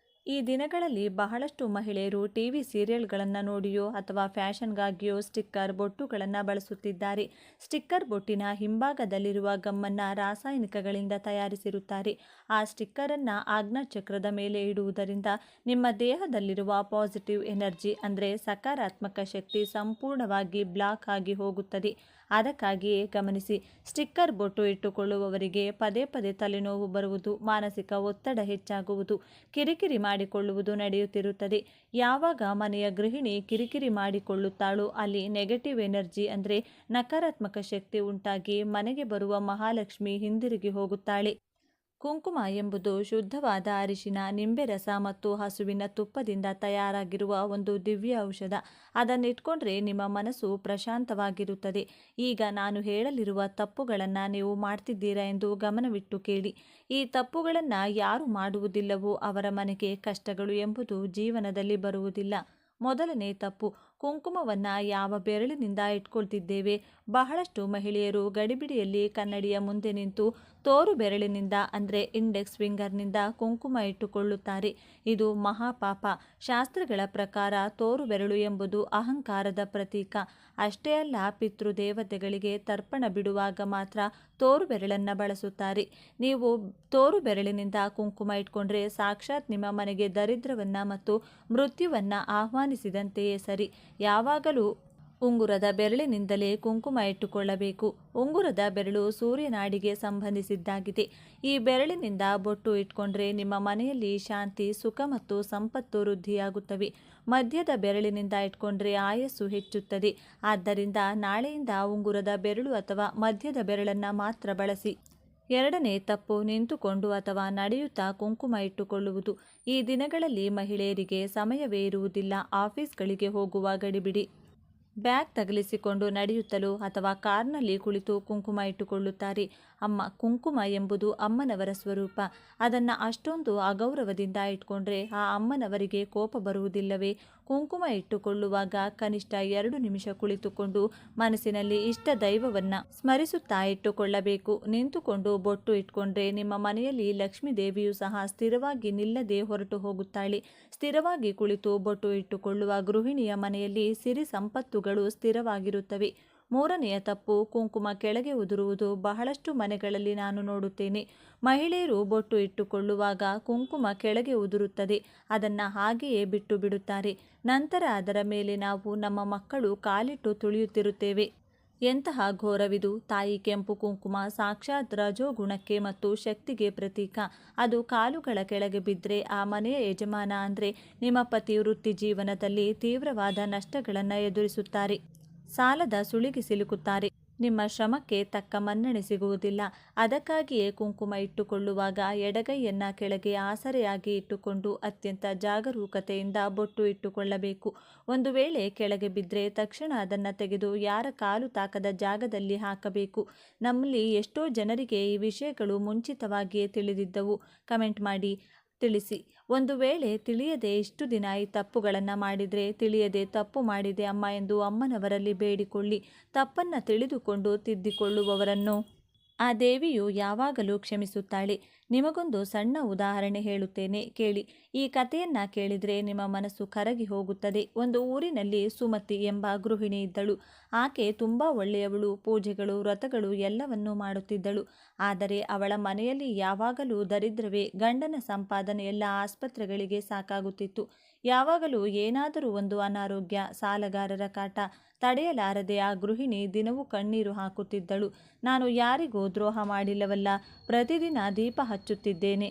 ಈ ದಿನಗಳಲ್ಲಿ ಬಹಳಷ್ಟು ಮಹಿಳೆಯರು ಟಿವಿ ಸೀರಿಯಲ್ಗಳನ್ನು ನೋಡಿಯೋ ಅಥವಾ ಫ್ಯಾಷನ್ಗಾಗಿಯೋ ಸ್ಟಿಕ್ಕರ್ ಬೊಟ್ಟುಗಳನ್ನು ಬಳಸುತ್ತಿದ್ದಾರೆ. ಸ್ಟಿಕ್ಕರ್ ಬೊಟ್ಟಿನ ಹಿಂಭಾಗದಲ್ಲಿರುವ ಗಮ್ಮನ್ನು ರಾಸಾಯನಿಕಗಳಿಂದ ತಯಾರಿಸಿರುತ್ತಾರೆ. ಆ ಸ್ಟಿಕ್ಕರನ್ನು ಆಜ್ಞಾಚಕ್ರದ ಮೇಲೆ ಇಡುವುದರಿಂದ ನಿಮ್ಮ ದೇಹದಲ್ಲಿರುವ ಪಾಸಿಟಿವ್ ಎನರ್ಜಿ ಅಂದರೆ ಸಕಾರಾತ್ಮಕ ಶಕ್ತಿ ಸಂಪೂರ್ಣವಾಗಿ ಬ್ಲಾಕ್ ಆಗಿ ಹೋಗುತ್ತದೆ. ಅದಕ್ಕಾಗಿಯೇ ಗಮನಿಸಿ, ಸ್ಟಿಕ್ಕರ್ ಬೊಟ್ಟು ಇಟ್ಟುಕೊಳ್ಳುವವರಿಗೆ ಪದೇ ಪದೇ ತಲೆನೋವು ಬರುವುದು, ಮಾನಸಿಕ ಒತ್ತಡ ಹೆಚ್ಚಾಗುವುದು, ಕಿರಿಕಿರಿ ಮಾಡಿಕೊಳ್ಳುವುದು ನಡೆಯುತ್ತಿರುತ್ತದೆ. ಯಾವಾಗ ಮನೆಯ ಗೃಹಿಣಿ ಕಿರಿಕಿರಿ ಮಾಡಿಕೊಳ್ಳುತ್ತಾಳೋ ಅಲ್ಲಿ ನೆಗೆಟಿವ್ ಎನರ್ಜಿ ಅಂದರೆ ನಕಾರಾತ್ಮಕ ಶಕ್ತಿ ಉಂಟಾಗಿ ಮನೆಗೆ ಬರುವ ಮಹಾಲಕ್ಷ್ಮಿ ಹಿಂದಿರುಗಿ ಹೋಗುತ್ತಾಳೆ. ಕುಂಕುಮ ಎಂಬುದು ಶುದ್ಧವಾದ ಅರಿಶಿನ, ನಿಂಬೆ ರಸ ಮತ್ತು ಹಸುವಿನ ತುಪ್ಪದಿಂದ ತಯಾರಾಗಿರುವ ಒಂದು ದಿವ್ಯ ಔಷಧ. ಅದನ್ನಿಟ್ಕೊಂಡ್ರೆ ನಿಮ್ಮ ಮನಸ್ಸು ಪ್ರಶಾಂತವಾಗಿರುತ್ತದೆ. ಈಗ ನಾನು ಹೇಳಲಿರುವ ತಪ್ಪುಗಳನ್ನು ನೀವು ಮಾಡ್ತಿದ್ದೀರಾ ಎಂದು ಗಮನವಿಟ್ಟು ಕೇಳಿ. ಈ ತಪ್ಪುಗಳನ್ನು ಯಾರು ಮಾಡುವುದಿಲ್ಲವೋ ಅವರ ಮನೆಗೆ ಕಷ್ಟಗಳು ಎಂಬುದು ಜೀವನದಲ್ಲಿ ಬರುವುದಿಲ್ಲ. ಮೊದಲನೇ ತಪ್ಪು, ಕುಂಕುಮವನ್ನು ಯಾವ ಬೆರಳಿನಿಂದ ಇಟ್ಕೊಳ್ತಿದ್ದೇವೆ? ಬಹಳಷ್ಟು ಮಹಿಳೆಯರು ಗಡಿಬಿಡಿಯಲ್ಲಿ ಕನ್ನಡಿಯ ಮುಂದೆ ನಿಂತು ತೋರು ಬೆರಳಿನಿಂದ ಅಂದರೆ ಇಂಡೆಕ್ಸ್ ಫಿಂಗರ್ನಿಂದ ಕುಂಕುಮ ಇಟ್ಟುಕೊಳ್ಳುತ್ತಾರೆ. ಇದು ಮಹಾಪಾಪ. ಶಾಸ್ತ್ರಗಳ ಪ್ರಕಾರ ತೋರು ಬೆರಳು ಎಂಬುದು ಅಹಂಕಾರದ ಪ್ರತೀಕ. ಅಷ್ಟೇ ಅಲ್ಲ, ಪಿತೃದೇವತೆಗಳಿಗೆ ತರ್ಪಣ ಬಿಡುವಾಗ ಮಾತ್ರ ತೋರು ಬೆರಳನ್ನು ಬಳಸುತ್ತಾರೆ. ನೀವು ತೋರು ಬೆರಳಿನಿಂದ ಕುಂಕುಮ ಇಟ್ಕೊಂಡ್ರೆ ಸಾಕ್ಷಾತ್ ನಿಮ್ಮ ಮನೆಗೆ ದರಿದ್ರವನ್ನು ಮತ್ತು ಮೃತ್ಯುವನ್ನು ಆಹ್ವಾನಿಸಿದಂತೆಯೇ ಸರಿ. ಯಾವಾಗಲೂ ಉಂಗುರದ ಬೆರಳಿನಿಂದಲೇ ಕುಂಕುಮ ಇಟ್ಟುಕೊಳ್ಳಬೇಕು. ಉಂಗುರದ ಬೆರಳು ಸೂರ್ಯನಾಡಿಗೆ ಸಂಬಂಧಿಸಿದ್ದಾಗಿದೆ. ಈ ಬೆರಳಿನಿಂದ ಬೊಟ್ಟು ಇಟ್ಕೊಂಡ್ರೆ ನಿಮ್ಮ ಮನೆಯಲ್ಲಿ ಶಾಂತಿ, ಸುಖ ಮತ್ತು ಸಂಪತ್ತು ವೃದ್ಧಿಯಾಗುತ್ತವೆ. ಮಧ್ಯದ ಬೆರಳಿನಿಂದ ಇಟ್ಕೊಂಡ್ರೆ ಆಯಸ್ಸು ಹೆಚ್ಚುತ್ತದೆ. ಆದ್ದರಿಂದ ನಾಳೆಯಿಂದ ಉಂಗುರದ ಬೆರಳು ಅಥವಾ ಮಧ್ಯದ ಬೆರಳನ್ನು ಮಾತ್ರ ಬಳಸಿ. ಎರಡನೇ ತಪ್ಪು, ನಿಂತುಕೊಂಡು ಅಥವಾ ನಡೆಯುತ್ತಾ ಕುಂಕುಮ ಇಟ್ಟುಕೊಳ್ಳುವುದು. ಈ ದಿನಗಳಲ್ಲಿ ಮಹಿಳೆಯರಿಗೆ ಸಮಯವೇ ಇರುವುದಿಲ್ಲ. ಆಫೀಸ್ಗಳಿಗೆ ಹೋಗುವ ಗಡಿಬಿಡಿ, ಬ್ಯಾಗ್ ತಗಲಿಸಿಕೊಂಡು ನಡೆಯುತ್ತಲೋ ಅಥವಾ ಕಾರ್ನಲ್ಲಿ ಕುಳಿತು ಕುಂಕುಮ ಇಟ್ಟುಕೊಳ್ಳುತ್ತಾರೆ. ಅಮ್ಮ ಕುಂಕುಮ ಎಂಬುದು ಅಮ್ಮನವರ ಸ್ವರೂಪ. ಅದನ್ನು ಅಷ್ಟೊಂದು ಅಗೌರವದಿಂದ ಇಟ್ಕೊಂಡ್ರೆ ಆ ಅಮ್ಮನವರಿಗೆ ಕೋಪ ಬರುವುದಿಲ್ಲವೇ? ಕುಂಕುಮ ಇಟ್ಟುಕೊಳ್ಳುವಾಗ ಕನಿಷ್ಠ 2 ನಿಮಿಷ ಕುಳಿತುಕೊಂಡು ಮನಸ್ಸಿನಲ್ಲಿ ಇಷ್ಟ ದೈವವನ್ನು ಸ್ಮರಿಸುತ್ತಾ ಇಟ್ಟುಕೊಳ್ಳಬೇಕು. ನಿಂತುಕೊಂಡು ಬೊಟ್ಟು ಇಟ್ಕೊಂಡ್ರೆ ನಿಮ್ಮ ಮನೆಯಲ್ಲಿ ಲಕ್ಷ್ಮೀ ದೇವಿಯು ಸಹ ಸ್ಥಿರವಾಗಿ ನಿಲ್ಲದೆ ಹೊರಟು ಹೋಗುತ್ತಾಳೆ. ಸ್ಥಿರವಾಗಿ ಕುಳಿತು ಬೊಟ್ಟು ಇಟ್ಟುಕೊಳ್ಳುವ ಗೃಹಿಣಿಯ ಮನೆಯಲ್ಲಿ ಸಿರಿ ಸಂಪತ್ತುಗಳು ಸ್ಥಿರವಾಗಿರುತ್ತವೆ. 3ನೆಯ ತಪ್ಪು, ಕುಂಕುಮ ಕೆಳಗೆ ಉದುರುವುದು ಬಹಳಷ್ಟು ಮನೆಗಳಲ್ಲಿ ನಾನು ನೋಡುತ್ತೇನೆ. ಮಹಿಳೆಯರು ಬೊಟ್ಟು ಇಟ್ಟುಕೊಳ್ಳುವಾಗ ಕುಂಕುಮ ಕೆಳಗೆ ಉದುರುತ್ತದೆ. ಅದನ್ನು ಹಾಗೆಯೇ ಬಿಟ್ಟು ಬಿಡುತ್ತಾರೆ. ನಂತರ ಅದರ ಮೇಲೆ ನಾವು ನಮ್ಮ ಮಕ್ಕಳು ಕಾಲಿಟ್ಟು ತುಳಿಯುತ್ತಿರುತ್ತೇವೆ. ಎಂತಹ ಘೋರವಿದು! ತಾಯಿ ಕೆಂಪು ಕುಂಕುಮ ಸಾಕ್ಷಾತ್ ರಜೋಗುಣಕ್ಕೆ ಮತ್ತು ಶಕ್ತಿಗೆ ಪ್ರತೀಕ. ಅದು ಕಾಲುಗಳ ಕೆಳಗೆ ಬಿದ್ದರೆ ಆ ಮನೆಯ ಯಜಮಾನ ಅಂದರೆ ನಿಮ್ಮ ಪತಿ ವೃತ್ತಿ ಜೀವನದಲ್ಲಿ ತೀವ್ರವಾದ ನಷ್ಟಗಳನ್ನು ಎದುರಿಸುತ್ತಾರೆ. ಸಾಲದ ಸುಳಿಗೆ ಸಿಲುಕುತ್ತಾರೆ. ನಿಮ್ಮ ಶ್ರಮಕ್ಕೆ ತಕ್ಕ ಮನ್ನಣೆ ಸಿಗುವುದಿಲ್ಲ. ಅದಕ್ಕಾಗಿಯೇ ಕುಂಕುಮ ಇಟ್ಟುಕೊಳ್ಳುವಾಗ ಎಡಗೈಯನ್ನು ಕೆಳಗೆ ಆಸರೆಯಾಗಿ ಇಟ್ಟುಕೊಂಡು ಅತ್ಯಂತ ಜಾಗರೂಕತೆಯಿಂದ ಬೊಟ್ಟು ಇಟ್ಟುಕೊಳ್ಳಬೇಕು. ಒಂದು ವೇಳೆ ಕೆಳಗೆ ಬಿದ್ದರೆ ತಕ್ಷಣ ಅದನ್ನು ತೆಗೆದು ಯಾರ ಕಾಲು ತಾಕದ ಜಾಗದಲ್ಲಿ ಹಾಕಬೇಕು. ನಮ್ಮಲ್ಲಿ ಎಷ್ಟೋ ಜನರಿಗೆ ಈ ವಿಷಯಗಳು ಮುಂಚಿತವಾಗಿಯೇ ತಿಳಿದಿದ್ದವು? ಕಮೆಂಟ್ ಮಾಡಿ ತಿಳಿಸಿ. ಒಂದು ವೇಳೆ ತಿಳಿಯದೆ ಇಷ್ಟು ದಿನ ಈ ತಪ್ಪುಗಳನ್ನು ಮಾಡಿದರೆ ತಿಳಿಯದೆ ತಪ್ಪು ಮಾಡಿದೆ ಅಮ್ಮ ಎಂದು ಅಮ್ಮನವರಲ್ಲಿ ಬೇಡಿಕೊಳ್ಳಿ. ತಪ್ಪನ್ನು ತಿಳಿದುಕೊಂಡು ತಿದ್ದಿಕೊಳ್ಳುವವರನ್ನು ಆ ದೇವಿಯು ಯಾವಾಗಲೂ ಕ್ಷಮಿಸುತ್ತಾಳೆ. ನಿಮಗೊಂದು ಸಣ್ಣ ಉದಾಹರಣೆ ಹೇಳುತ್ತೇನೆ, ಕೇಳಿ. ಈ ಕಥೆಯನ್ನು ಕೇಳಿದರೆ ನಿಮ್ಮ ಮನಸ್ಸು ಕರಗಿ ಹೋಗುತ್ತದೆ. ಒಂದು ಊರಿನಲ್ಲಿ ಸುಮತಿ ಎಂಬ ಗೃಹಿಣಿ ಇದ್ದಳು. ಆಕೆ ತುಂಬ ಒಳ್ಳೆಯವಳು. ಪೂಜೆಗಳು, ವ್ರತಗಳು ಎಲ್ಲವನ್ನೂ ಮಾಡುತ್ತಿದ್ದಳು. ಆದರೆ ಅವಳ ಮನೆಯಲ್ಲಿ ಯಾವಾಗಲೂ ದರಿದ್ರವೇ. ಗಂಡನ ಸಂಪಾದನೆ ಎಲ್ಲ ಆಸ್ಪತ್ರೆಗಳಿಗೆ ಸಾಕಾಗುತ್ತಿತ್ತು. ಯಾವಾಗಲೂ ಏನಾದರೂ ಒಂದು ಅನಾರೋಗ್ಯ, ಸಾಲಗಾರರ ಕಾಟ. ತಡೆಯಲಾರದೆ ಆ ಗೃಹಿಣಿ ದಿನವೂ ಕಣ್ಣೀರು ಹಾಕುತ್ತಿದ್ದಳು. ನಾನು ಯಾರಿಗೂ ದ್ರೋಹ ಮಾಡಿಲ್ಲವಲ್ಲ, ಪ್ರತಿದಿನ ದೀಪ ಹಚ್ಚುತ್ತಿದ್ದೇನೆ.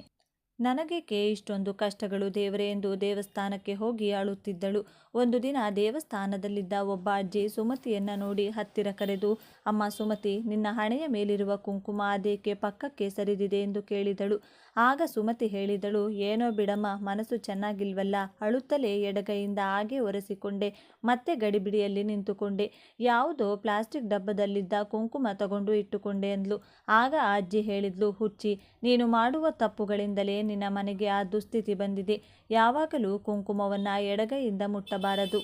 ನನಗೇಕೆ ಇಷ್ಟೊಂದು ಕಷ್ಟಗಳು ದೇವರೇ ಎಂದು ದೇವಸ್ಥಾನಕ್ಕೆ ಹೋಗಿ ಅಳುತ್ತಿದ್ದಳು. ಒಂದು ದಿನ ದೇವಸ್ಥಾನದಲ್ಲಿದ್ದ ಒಬ್ಬ ಅಜ್ಜಿ ಸುಮತಿಯನ್ನು ನೋಡಿ ಹತ್ತಿರ ಕರೆದು, ಅಮ್ಮ ಸುಮತಿ, ನಿನ್ನ ಹಣೆಯ ಮೇಲಿರುವ ಕುಂಕುಮ ಅದೇಕೆ ಪಕ್ಕಕ್ಕೆ ಸರಿದಿದೆ ಎಂದು ಕೇಳಿದಳು. ಆಗ ಸುಮತಿ ಹೇಳಿದಳು, ಏನೋ ಬಿಡಮ್ಮ, ಮನಸ್ಸು ಚೆನ್ನಾಗಿಲ್ವಲ್ಲ. ಅಳುತ್ತಲೇ ಎಡಗೈಯಿಂದ ಹಾಗೆ ಒರೆಸಿಕೊಂಡೆ. ಮತ್ತೆ ಗಡಿಬಿಡಿಯಲ್ಲಿ ನಿಂತುಕೊಂಡೆ. ಯಾವುದೋ ಪ್ಲಾಸ್ಟಿಕ್ ಡಬ್ಬದಲ್ಲಿದ್ದ ಕುಂಕುಮ ತಗೊಂಡು ಇಟ್ಟುಕೊಂಡೆ ಅಂದ್ಲು. ಆಗ ಆ ಅಜ್ಜಿ ಹೇಳಿದ್ಲು, ಹುಚ್ಚಿ, ನೀನು ಮಾಡುವ ತಪ್ಪುಗಳಿಂದಲೇ ನಿನ್ನ ಮನೆಗೆ ಆ ದುಸ್ಥಿತಿ ಬಂದಿದೆ. ಯಾವಾಗಲೂ ಕುಂಕುಮವನ್ನು ಎಡಗೈಯಿಂದ ಮುಟ್ಟಬಾರದು.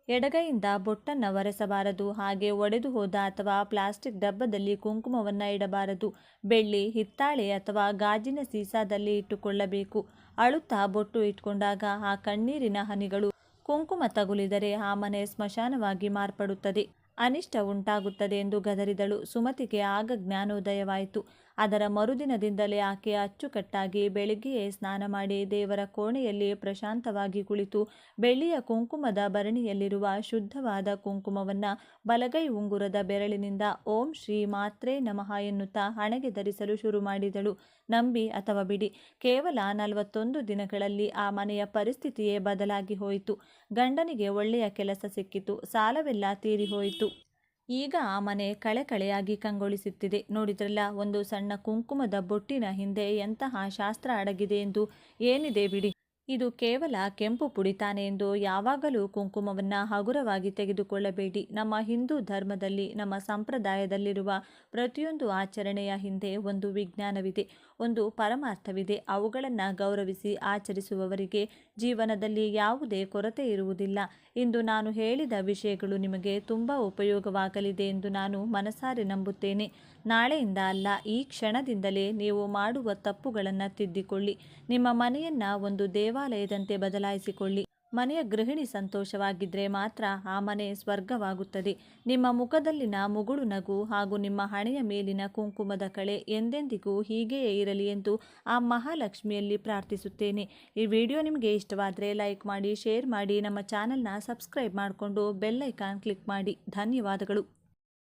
ಎಡಗೈಯಿಂದ ಬೊಟ್ಟನ್ನು ಒರೆಸಬಾರದು. ಹಾಗೆ ಒಡೆದು ಹೋದ ಅಥವಾ ಪ್ಲಾಸ್ಟಿಕ್ ಡಬ್ಬದಲ್ಲಿ ಕುಂಕುಮವನ್ನು ಇಡಬಾರದು. ಬೆಳ್ಳಿ, ಹಿತ್ತಾಳೆ ಅಥವಾ ಗಾಜಿನ ಸೀಸಾದಲ್ಲಿ ಇಟ್ಟುಕೊಳ್ಳಬೇಕು. ಅಳುತ್ತಾ ಬೊಟ್ಟು ಇಟ್ಕೊಂಡಾಗ ಆ ಕಣ್ಣೀರಿನ ಹನಿಗಳು ಕುಂಕುಮ ತಗುಲಿದರೆ ಆ ಮನೆ ಸ್ಮಶಾನವಾಗಿ ಮಾರ್ಪಡುತ್ತದೆ, ಅನಿಷ್ಟ ಉಂಟಾಗುತ್ತದೆ ಎಂದು ಗದರಿದಳು. ಸುಮತಿಗೆ ಆಗ ಜ್ಞಾನೋದಯವಾಯಿತು. ಅದರ ಮರುದಿನದಿಂದಲೇ ಆಕೆ ಅಚ್ಚುಕಟ್ಟಾಗಿ ಬೆಳಿಗ್ಗೆಯೇ ಸ್ನಾನ ಮಾಡಿ ದೇವರ ಕೋಣೆಯಲ್ಲಿ ಪ್ರಶಾಂತವಾಗಿ ಕುಳಿತು ಬೆಳ್ಳಿಯ ಕುಂಕುಮದ ಭರಣಿಯಲ್ಲಿರುವ ಶುದ್ಧವಾದ ಕುಂಕುಮವನ್ನು ಬಲಗೈ ಉಂಗುರದ ಬೆರಳಿನಿಂದ ಓಂ ಶ್ರೀ ಮಾತ್ರೇ ನಮಃ ಎನ್ನುತ್ತಾ ಹಣೆಗೆ ಧರಿಸಲು ಶುರು ಮಾಡಿದಳು. ನಂಬಿ ಅಥವಾ ಬಿಡಿ, ಕೇವಲ 41 ದಿನಗಳಲ್ಲಿ ಆ ಮನೆಯ ಪರಿಸ್ಥಿತಿಯೇ ಬದಲಾಗಿ ಹೋಯಿತು. ಗಂಡನಿಗೆ ಒಳ್ಳೆಯ ಕೆಲಸ ಸಿಕ್ಕಿತು. ಸಾಲವೆಲ್ಲ ತೀರಿ ಹೋಯಿತು. ಈಗ ಆ ಮನೆ ಕಳೆಕಳೆಯಾಗಿ ಕಂಗೊಳಿಸುತ್ತಿದೆ. ನೋಡಿದ್ರಲ್ಲ, ಒಂದು ಸಣ್ಣ ಕುಂಕುಮದ ಬೊಟ್ಟಿನ ಹಿಂದೆ ಎಂತಹ ಶಾಸ್ತ್ರ ಅಡಗಿದೆ ಎಂದು. ಏನಿದೆ ಬಿಡಿ, ಇದು ಕೇವಲ ಕೆಂಪು ಪುಡಿ ತಾನೆ ಎಂದು ಯಾವಾಗಲೂ ಕುಂಕುಮವನ್ನು ಹಗುರವಾಗಿ ತೆಗೆದುಕೊಳ್ಳಬೇಡಿ. ನಮ್ಮ ಹಿಂದೂ ಧರ್ಮದಲ್ಲಿ, ನಮ್ಮ ಸಂಪ್ರದಾಯದಲ್ಲಿರುವ ಪ್ರತಿಯೊಂದು ಆಚರಣೆಯ ಹಿಂದೆ ಒಂದು ವಿಜ್ಞಾನವಿದೆ, ಒಂದು ಪರಮಾರ್ಥವಿದೆ. ಅವುಗಳನ್ನು ಗೌರವಿಸಿ ಆಚರಿಸುವವರಿಗೆ ಜೀವನದಲ್ಲಿ ಯಾವುದೇ ಕೊರತೆ ಇರುವುದಿಲ್ಲ. ಇಂದು ನಾನು ಹೇಳಿದ ವಿಷಯಗಳು ನಿಮಗೆ ತುಂಬ ಉಪಯೋಗವಾಗಲಿದೆ ಎಂದು ನಾನು ಮನಸಾರೆ ನಂಬುತ್ತೇನೆ. ನಾಳೆಯಿಂದ ಅಲ್ಲ, ಈ ಕ್ಷಣದಿಂದಲೇ ನೀವು ಮಾಡುವ ತಪ್ಪುಗಳನ್ನು ತಿದ್ದಿಕೊಳ್ಳಿ. ನಿಮ್ಮ ಮನೆಯನ್ನು ಒಂದು ದೇವಾಲಯದಂತೆ ಬದಲಾಯಿಸಿಕೊಳ್ಳಿ. ಮನೆಯ ಗೃಹಿಣಿ ಸಂತೋಷವಾಗಿದ್ದರೆ ಮಾತ್ರ ಆ ಮನೆ ಸ್ವರ್ಗವಾಗುತ್ತದೆ. ನಿಮ್ಮ ಮುಖದಲ್ಲಿನ ಮುಗುಳು ನಗು ಹಾಗೂ ನಿಮ್ಮ ಹಣೆಯ ಮೇಲಿನ ಕುಂಕುಮದ ಕಳೆ ಎಂದೆಂದಿಗೂ ಹೀಗೆಯೇ ಇರಲಿ ಎಂದು ಆ ಮಹಾಲಕ್ಷ್ಮಿಯಲ್ಲಿ ಪ್ರಾರ್ಥಿಸುತ್ತೇನೆ. ಈ ವಿಡಿಯೋ ನಿಮಗೆ ಇಷ್ಟವಾದರೆ ಲೈಕ್ ಮಾಡಿ, ಶೇರ್ ಮಾಡಿ, ನಮ್ಮ ಚಾನಲ್ನ ಸಬ್ಸ್ಕ್ರೈಬ್ ಮಾಡಿಕೊಂಡು ಬೆಲ್ ಐಕಾನ್ ಕ್ಲಿಕ್ ಮಾಡಿ. ಧನ್ಯವಾದಗಳು.